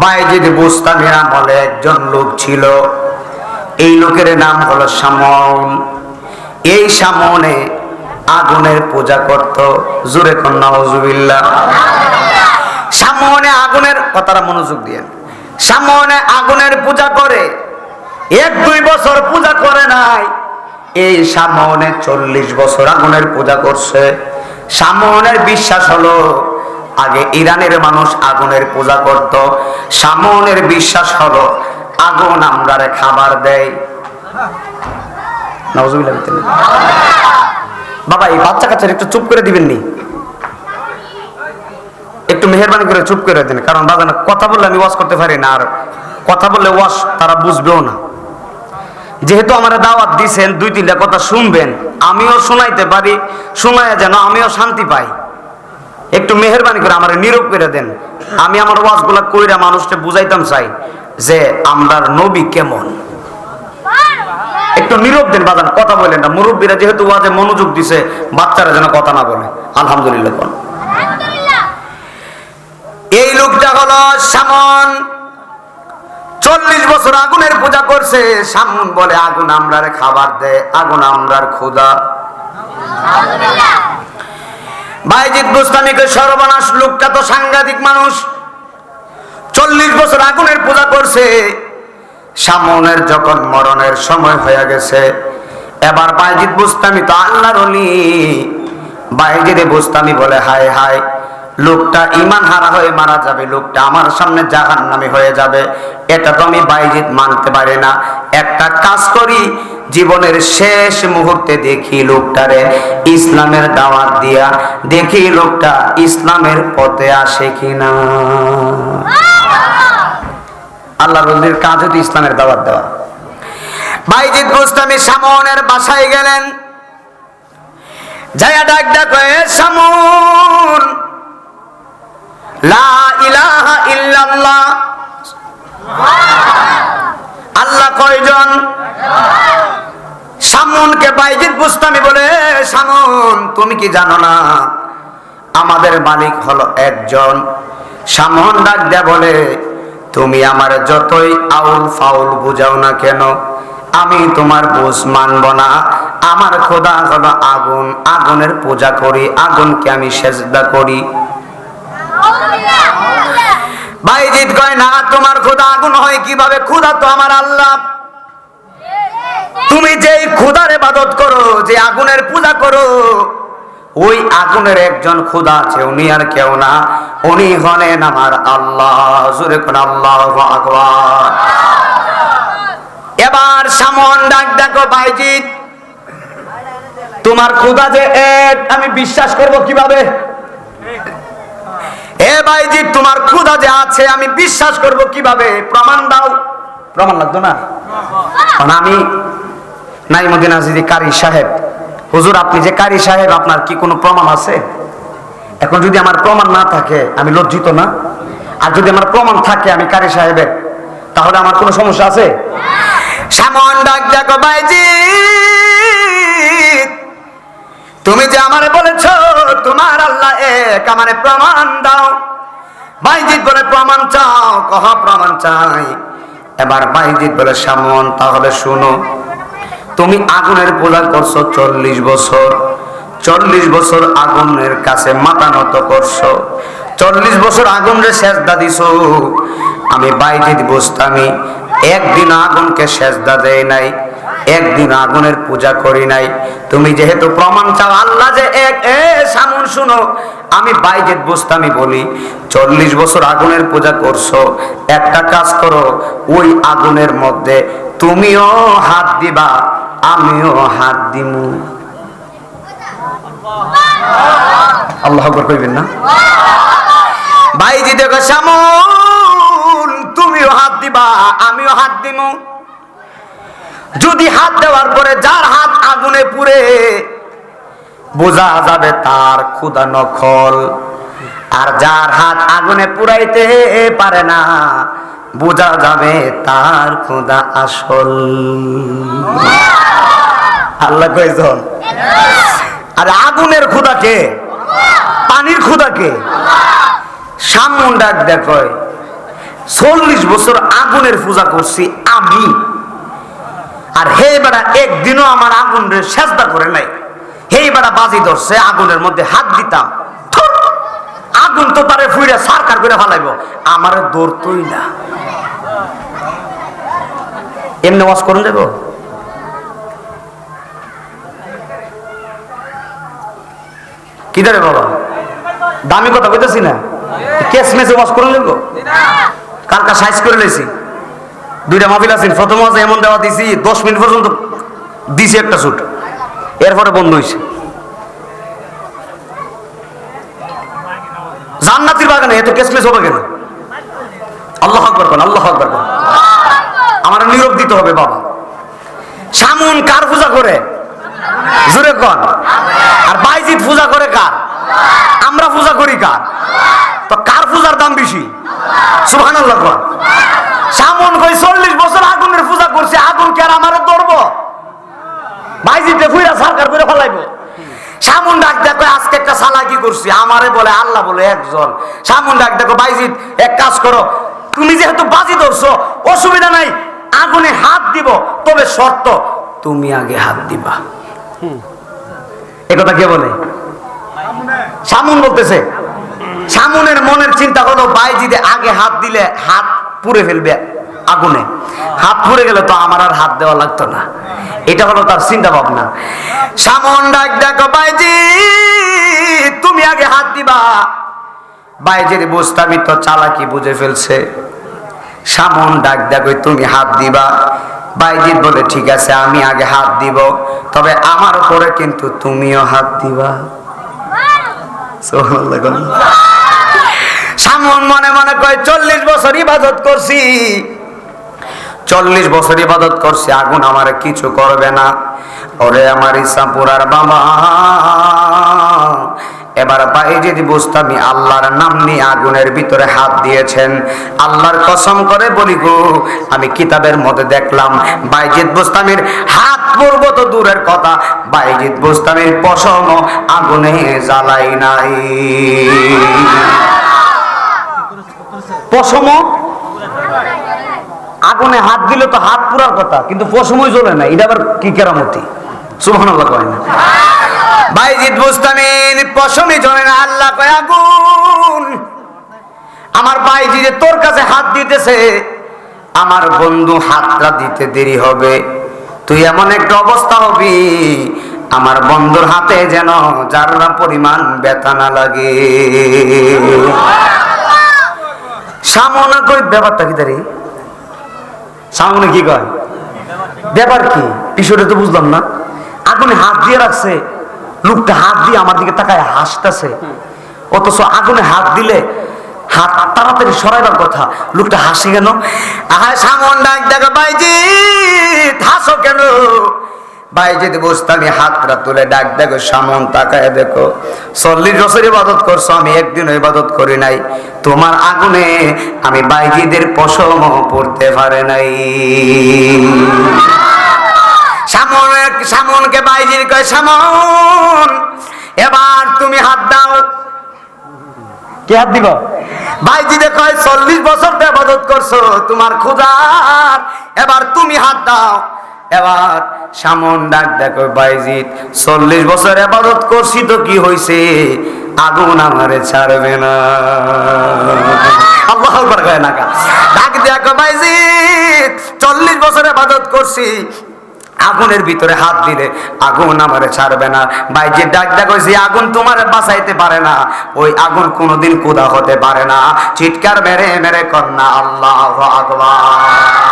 বাইজিদ বুস্তামির আমলে একজন লোক ছিল, এই লোকের নাম হলো শামউন। এই শামউনে আগুনের পূজা করত। জোরে কোন নাউজুবিল্লাহ। শামউনে আগুনের কথাটা মনোযোগ দিয়েন। শামউনে আগুনের পূজা করে, 1-2 বছর পূজা করে নাই, এই শামউনে 40 বছর আগুনের পূজা করছে। শামউনের বিশ্বাস হলো আগে ইরানের মানুষ আগুনের পূজা করত। শামউনের বিশ্বাস হলো আগুন আমরারে খাবার দেয়। নাউজুবিল্লাহ। বাবা এই বাচ্চা কাচ্চারা একটু চুপ করে দিবেন নি, একটু মেহেরবানি করে চুপ করে দেন, কারণ বাজানো কথা বললে আমি ওয়াজ করতে পারি না, আর কথা বললে ওয়াজ তারা বুঝবেও না। যেহেতু আমার দাওয়াত দিছেন, 2-3টা কথা শুনবেন, আমিও শোনাইতে পারি, শোনায় যেন আমিও শান্তি পাই। একটু মেহেরবানি করে আমার নীরব করে দেন। আমি আমার ওয়াজগুলা কইরা মানুষকে বুঝাইতাম চাই যে আমরার নবী কেমন। একটু নীরব দেন বাজান, কথা বলেন না। মুরব্বীরা যেহেতু ওয়াজে মনোযোগ দিছে, বাচ্চারা যেন কথা না বলে। আলহামদুলিল্লাহ কোন। এই লোকটা হলো শামউন, 40 বছর আগুনের পূজা করছে। শামউন বলে আগুন আমরার খাবার দেয়, আগুন আমরার ক্ষুধা। বাইজিদ বুস্তামিকে সর্বনাশ। লোকটা তো সাংঘাতিক মানুষ, 40 বছর আগুনের পূজা করছে। শামউনের যখন মরণের সময় হয়ে গেছে, এবার বাইজিদ বুস্তামি তো আল্লাহর ওলি। বাইজিদ বুস্তামি বলে হায় হায়, লোকটা ঈমান হারা হয়ে মারা যাবে, লোকটা আমার সামনে জাহান্নামী হয়ে যাবে, এটা তো আমি বাইজিদ মানতে পারি না। একটা কাজ করি, জীবনের শেষ মুহূর্তে দেখি লোকটারে ইসলামের দাওয়াত দিয়া, দেখি লোকটা ইসলামের পথে আসে কিনা। আল্লাহর ওলির কাজ হতো ইসলামের দাওয়াত দেওয়া। বাইজিদ বুস্তামি শামউনের বাসায় গেলেন, যায়া ডাক ডাক শামউন, লা ইলাহা ইল্লাল্লাহ। আল্লাহ কয়জন? শামউনকে বাইজিদ বুস্তামি বলে, শামউন তুমি কি জানো না আমাদের মালিক হলো একজন? শামউন ডাক দেয়া বলে, তুমি আমার যতই আউল ফাউল বুঝাও না কেন, আমি তোমার বুঝ মানব না। আমার খোদা হলো আগুন, আগুনের পূজা করি, আগুনকে আমি সেজদা করি। বাইজিদ কয় না, তোমার খোদা আগুন হয় কিভাবে? খোদা তো আমার আল্লাহ। তুমি যেই খোদার ইবাদত করো, যে আগুনের পূজা করো, ওই আগুনের একজন খোদা আছে, উনি আর কেউ না, উনি হলেন আমার আল্লাহ। জোরে কোন আল্লাহু আকবার। এবার শামউন ডাক ডাকো, বাইজিদ তোমার খোদা যে এক, আমি বিশ্বাস করব কিভাবে? এ বাইজিদ তোমার খোদা যে আছে, আমি বিশ্বাস করব কিভাবে? প্রমাণ দাও। প্রমাণ লাগতো না? আমি নাইমুদ্দিন আজিজি কারি সাহেব, হুজুর আপনি যে কারি সাহেব, আপনার কি কোনো প্রমাণ আছে? এখন যদি আমার প্রমাণ না থাকে আমি লজ্জিত না? আর যদি আমার প্রমাণ থাকে আমি কারি সাহেবের, তাহলে আমার কোনো সমস্যা আছে? শামউন ডাক দেখো, বাইজিদ তুমি যে আমারে বলেছো তোমার আল্লাহ এক, আমারে প্রমাণ দাও। বাইজিদ বলে প্রমাণ চাও? কহ প্রমাণ চাই। এবার বাইজিদ বলে শামউন তাহলে শুনো, তুমি আগুনের পূজা করছো 40 বছর, 40 বছর আগুনের কাছে মাথা নত করছো, 40 বছর আগুনের সেজদা দিছো। আমি বাইজিদ বুস্তামি একদিন আগুনকে সেজদা দেই নাই, একদিন আগুনের পূজা করি নাই। তুমি যেহেতু প্রমাণ চাও আল্লাহ যে এক, এ শামউন শুনো, আমি বাইজিদ বুস্তামি বলি 40 বছর আগুনের পূজা করছো, একটা কাজ করো, ওই আগুনের মধ্যে তুমিও হাত দিবা, আমিও হাত দিমু। আল্লাহু আকবার কইবেন না? বাইজিদ দেখো, শামউন তুমিও হাত দিবা, আমিও হাত দিমু। যদি হাত দেওয়ার পরে যার হাত আগুনে পুড়ে, বোঝা যাবে তার খোদা নকল, আর যার হাত আগুনে পুরাইতে পারে না, বোঝা যাবে তার খোদা আসল। আল্লাহ কয়জন? আর আগুনের খোদা কে? পানির খোদা কে? শামউন ডাক দেখো, 40 বছর আগুনের পূজা করছি আমি, আর হে বেড়া একদিনও আমার আগুনের সেজদা করে নাই। হে বেড়া বাজি ধরছে আগুনের মধ্যে হাত দিতাম, থুর, আগুন তো তারে ফুইরা সারকার করে ফেলাইব, আমারে ধরতই না। এমনি ওয়াজ করুন যাবো? কি ধরে বাবা দামি কথা কইতেছি না, কেস মেসে ওয়াজ করুন যাবো? কালকা সাইজ করে লেছি, 2টা মাহফিল আছেন, প্রথম ওয়াজে এমন দেওয়া দিছি 10 মিনিট পর্যন্ত দিছি একটা শুট, এরপরে বন্ধ হয়েছে। জান্নাতের বাগানে এত কেসমেস হবে কেন? আল্লাহু আকবার কোন, আল্লাহু আকবার কোন। আমার নীরব দিতে হবে বাবা। সামুন কার পূজা করে? জোরে কোন। আর বাইজিদ পূজা করে কার? আমরা পূজা করি কার? তো কার পূজার দাম বেশি? সুবহানাল্লাহ কোন। সামুন কই 40 বছর আগুনের পূজা করছে, আগুন কি আর আমারে ধরবো? বাইজিদে ফুইরা সরকার করে ফলাইবো। সামুন ডাক দেখো আজকে একটা সালাকি করছি, আমারে বলে আল্লাহ বলে একজন। সামুন ডাক দেখো বাইজিদ এক কাজ করো, তুমি যেহেতু বাজি ধরছো অসুবিধা নাই, আগুনে হাত দিব, তবে শর্ত তুমি আগে হাত দিবা। একথা কে বলে? সামুন বলতেছে। সামুনের মনের চিন্তা হলো বাইজিদে আগে হাত দিলে হাত পুড়ে ফেলবে আগুনে, হাত পুড়ে গেলে তো আমার আর হাত দেওয়া লাগতো না, এটা হলো তার চিন্তা ভাবনা। সামন ডাক দেখো বাইজি তুমি আগে হাত দিবা। বাইজির বুঝতামি তো চালাকি বুঝে ফেলছে। সামন ডাক দেখো তুমি হাত দিবা। বাইজিৎ বলে ঠিক আছে আমি আগে হাত দিব, তবে আমার উপরে কিন্তু তুমিও হাত দিবা। সামন মনে মনে কয় 40 বছর ইবাদত করছি, 40 বছর ইবাদত করছি, আগুন আমার কিছু করবে না। ওরে আমার ইসাপুরার বাবা, এবার বাইজিৎ বুস্তামি আল্লাহর নাম নিয়ে আগুনের ভিতরে হাত দিয়েছেন। আল্লাহর কসম করে বলি গো, আমি কিতাবের মধ্যে দেখলাম বাইজিৎ বুস্তামির হাত পড়ব তো দূরের কথা, বাইজিৎ বুস্তামির পশম আগুনে জ্বালাই নাই। পশম আগুনে হাত দিলে তো হাত পুরার কথা, কিন্তু পশমই জ্বলে না, এটা আবার কি কেরামতি? সুবহানাল্লাহ কয় না? বাইজিৎ বুস্তামির পশমই জ্বলে না, আল্লাহ কয় আগুন আমার বাইজিৎ তোর কাছে হাত দিতেছে, আমার বন্ধু হাতটা দিতে দেরি হবে, তুই এমন একটা অবস্থা হবি আমার বন্ধুর হাতে যেন যারা পরিমাণ ব্যথা না লাগে। সামনে কই ব্যাপারটা কি দাঁড়ি? সামনে কি কয় ব্যাপার কি বিষয়টা তো বুঝলাম না। আগুনে হাত দিয়ে রাখছে, লোকটা হাত দিয়ে আমার দিকে তাকায় হাসতেছে, অথচ আগুনে হাত দিলে হাত তাড়াতাড়ি সরাইবার কথা, লোকটা হাসি কেন? সামন ডাক দেখো বাইজিৎ হাসো কেন? বাইজিৎ বুস্তামি হাতটা তুলে ডাক দেখো সামন তাকায় দেখো 40 বছর ইবাদত করছো, আমি একদিনও ইবাদত করি নাই, তোমার আগুনে আমি বাইজিদের পশম পড়তে পারে নাই। সামনকে বাইজির কয় সামন এবার তুমি হাত দাও। কে হাত দিব? বাইজিদে কয় 40 বছর ইবাদত করছো তোমার খোদার, এবার তুমি হাত দাও। এবার সামন ডাক দেখো বাইজিৎ 40 বছর ইবাদত করছি তো কি হইছে, আগুন আমারে ছাড়বে না। আল্লাহু আকবার কয় না কা? ডাক দেখো বাইজিৎ 40 বছর ইবাদত করছি, আগুনের ভিতরে হাত দিলে আগুন আমারে ছাড়বে না। বাইজিৎ ডাক দেখো যে আগুন তোমারে বাঁচাইতে পারে না, ওই আগুন কোনোদিন খোদা হতে পারে না। চিৎকার মেরে মেরে কন্যা আল্লাহু আকবার।